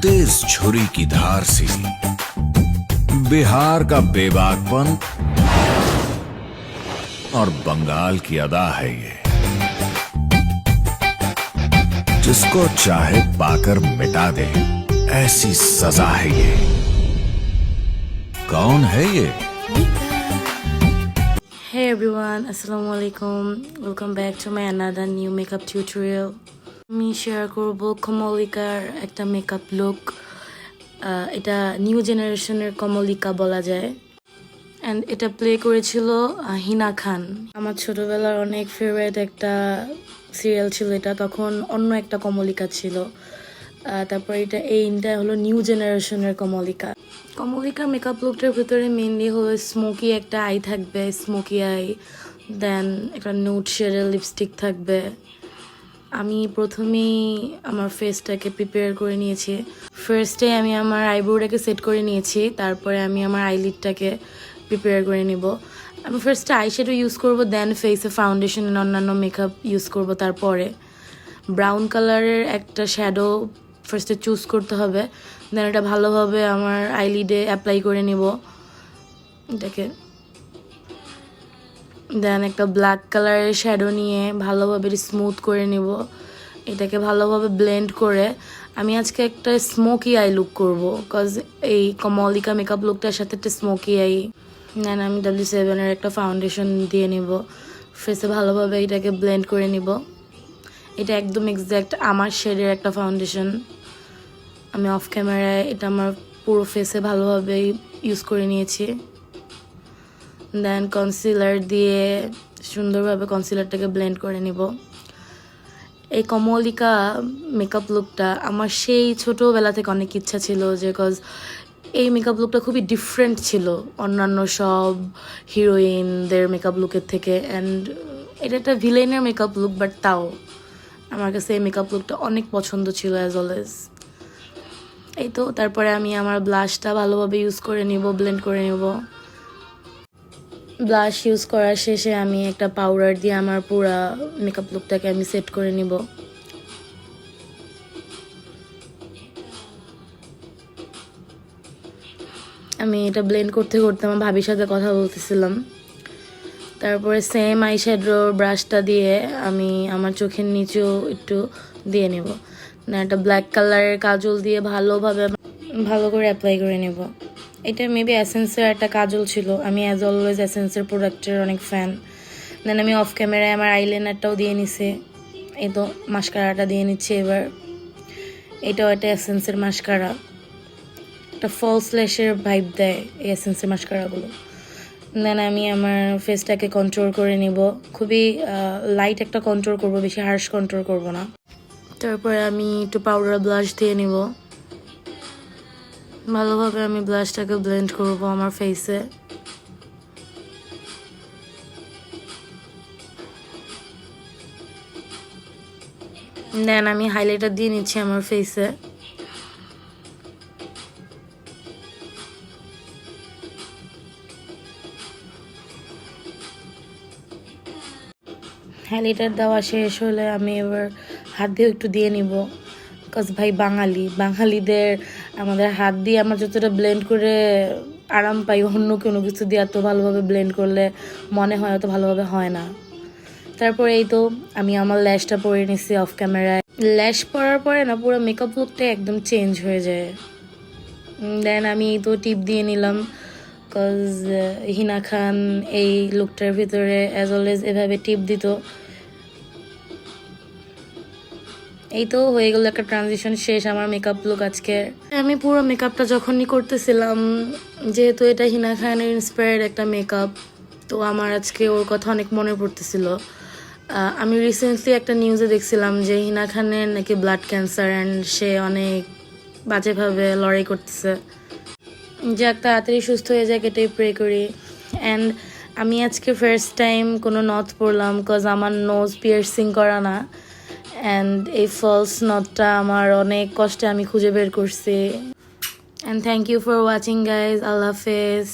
तेज छुरी की धार सी बिहार का बेबाकपन और बंगाल की अदा है ये, जिसको चाहे पाकर मिटा दे ऐसी सजा है ये। कौन है ये? Hey everyone, Assalamualaikum. Welcome back to my another new makeup tutorial. আমি শেয়ার করব কমলিকার একটা মেকআপ লুক। এটা নিউ জেনারেশনের কমলিকা বলা যায়। অ্যান্ড এটা প্লে করেছিল হিনা খান। আমার ছোটবেলার অনেক ফেভারিট একটা সিরিয়াল ছিল এটা, তখন অন্য একটা কমলিকা ছিল। তারপর এইটা হলো নিউ জেনারেশনের কমলিকা। কমলিকার মেকআপ লুকটার ভিতরে মেনলি হলো স্মোকি একটা আই থাকবে, স্মোকি আই, দেন একটা নুড শেডের লিপস্টিক থাকবে। আমি প্রথমেই আমার ফেসটাকে প্রিপেয়ার করে নিয়েছি। ফার্স্টে আমি আমার আইব্রোটাকে সেট করে নিয়েছি, তারপরে আমি আমার আইলিডটাকে প্রিপেয়ার করে নিব। আমি ফার্স্টে আইশ্যাডো ইউজ করব, দেন ফেসে ফাউন্ডেশন অন্যান্য মেকআপ ইউজ করব। তারপরে ব্রাউন কালারের একটা শ্যাডো ফার্স্টে চুজ করতে হবে, দেন এটা ভালোভাবে আমার আইলিডে অ্যাপ্লাই করে নিব এটাকে। দেন একটা ব্ল্যাক কালারের শ্যাডো নিয়ে ভালোভাবে স্মুথ করে নিব এটাকে, ভালোভাবে ব্লেন্ড করে আমি আজকে একটা স্মোকি আই লুক করব, বিকজ এই কমলিকা মেকআপ লুকটার সাথে একটা স্মোকি আই। দেন আমি W7-এর একটা ফাউন্ডেশন দিয়ে নিব, ফেসে ভালোভাবে এটাকে ব্লেন্ড করে নিব। এটা একদম এক্স্যাক্ট আমার শেডের একটা ফাউন্ডেশন। আমি অফ ক্যামেরায় এটা আমার পুরো ফেসে ভালোভাবে ইউজ করে নিয়েছি। দেন কনসিলার দিয়ে সুন্দরভাবে কনসিলারটাকে ব্লেন্ড করে নিব। এই কমলিকা মেকআপ লুকটা আমার সেই ছোটোবেলা থেকে অনেক ইচ্ছা ছিল, যে কজ এই মেকআপ লুকটা খুবই ডিফারেন্ট ছিল অন্যান্য সব হিরোইনদের মেকআপ লুকের থেকে। অ্যান্ড এটা একটা ভিলেনের মেকআপ লুক, বাট তাও আমার কাছে এই মেকআপ লুকটা অনেক পছন্দ ছিল অ্যাজ অলওয়েজ। এই তো তারপরে আমি আমার ব্লাশটা ভালোভাবে ইউজ করে নিব, ব্লেন্ড করে নিব। ব্লাশ ইউজ করার শেষে আমি একটা পাউডার দিয়ে আমার পুরা মেকআপ লুকটাকে আমি সেট করে নিব। আমি এটা ব্লেন্ড করতে করতে আমার ভাবির সাথে কথা বলতেছিলাম। তারপরে সেম আইশ্যাডোর ব্রাশটা দিয়ে আমি আমার চোখের নিচেও একটু দিয়ে নেব, না একটা ব্ল্যাক কালারের কাজল দিয়ে ভালো করে অ্যাপ্লাই করে নেব। এটা মেবি এসেন্সের একটা কাজল ছিল, আমি অ্যাজ অলওয়েজ এসেন্সের প্রোডাক্টের অনেক ফ্যান। দেন আমি অফ ক্যামেরায় আমার আইলাইনারটাও দিয়ে নিছি, এই তো মাস্কারাটা দিয়ে নিচ্ছি এবার। এটাও একটা এসেন্সের মাস্কারা, একটা ফলস ল্যাশের ভাইব দেয় এই এসেন্সের মাস্কারাগুলো। দেন আমি আমার ফেসটাকে কন্ট্রোল করে নিব, খুবই লাইট একটা কন্ট্রোল করব, বেশি হার্শ কন্ট্রোল করব না। তারপরে আমি একটু পাউডার ব্লাশ দিয়ে নিব, ভালোভাবে আমি ব্লাশটাকে ব্লেন্ড করব আমার ফেসে। দেন আমি হাইলাইটার দিয়ে নিচ্ছি আমার ফেসে। হাইলাইটার দেওয়া শেষ হলে আমি এবার হাত দিয়ে একটু দিয়ে নিব, বিকজ ভাই বাঙালিদের আমাদের হাত দিয়ে আমরা যতটা ব্লেন্ড করে আরাম পাই, অন্য কোনো কিছু দিয়ে এত ভালোভাবে ব্লেন্ড করলে মনে হয় অত ভালোভাবে হয় না। তারপরে এই তো আমি আমার ল্যাশটা পরে নিছি অফ ক্যামেরায়। ল্যাশ পরার পরে না পুরো মেকআপ লুকটা একদম চেঞ্জ হয়ে যায়। দেন আমি তো টিপ দিয়ে নিলাম, বিকজ হিনা খান এই লুকটার ভিতরে অ্যাজ অলওয়েজ এভাবে টিপ দিত। এই তো হয়ে গেল একটা ট্রানজিশন শেষ আমার মেকআপ লুক আজকে। আমি পুরো মেকআপটা যখনই করতেছিলাম, যেহেতু এটা হিনা খানের ইন্সপায়ার্ড একটা মেকআপ, তো আমার আজকে ওর কথা অনেক মনে পড়তেছিল। আমি রিসেন্টলি একটা নিউজে দেখছিলাম যে হিনা খানের নাকি ব্লাড ক্যান্সার, অ্যান্ড সে অনেক বাজেভাবে লড়াই করতেছে। যাক তাড়াতাড়ি সুস্থ হয়ে যাক, এটাই প্রে করি। অ্যান্ড আমি আজকে ফার্স্ট টাইম কোনো নথ পরলাম, বিকজ আমার নোজ পিয়ার্সিং করা না। অ্যান্ড এই ফলস নটটা আমার অনেক কষ্টে আমি খুঁজে বের করছি। And thank you for watching guys, আল্লাহ হাফেজ।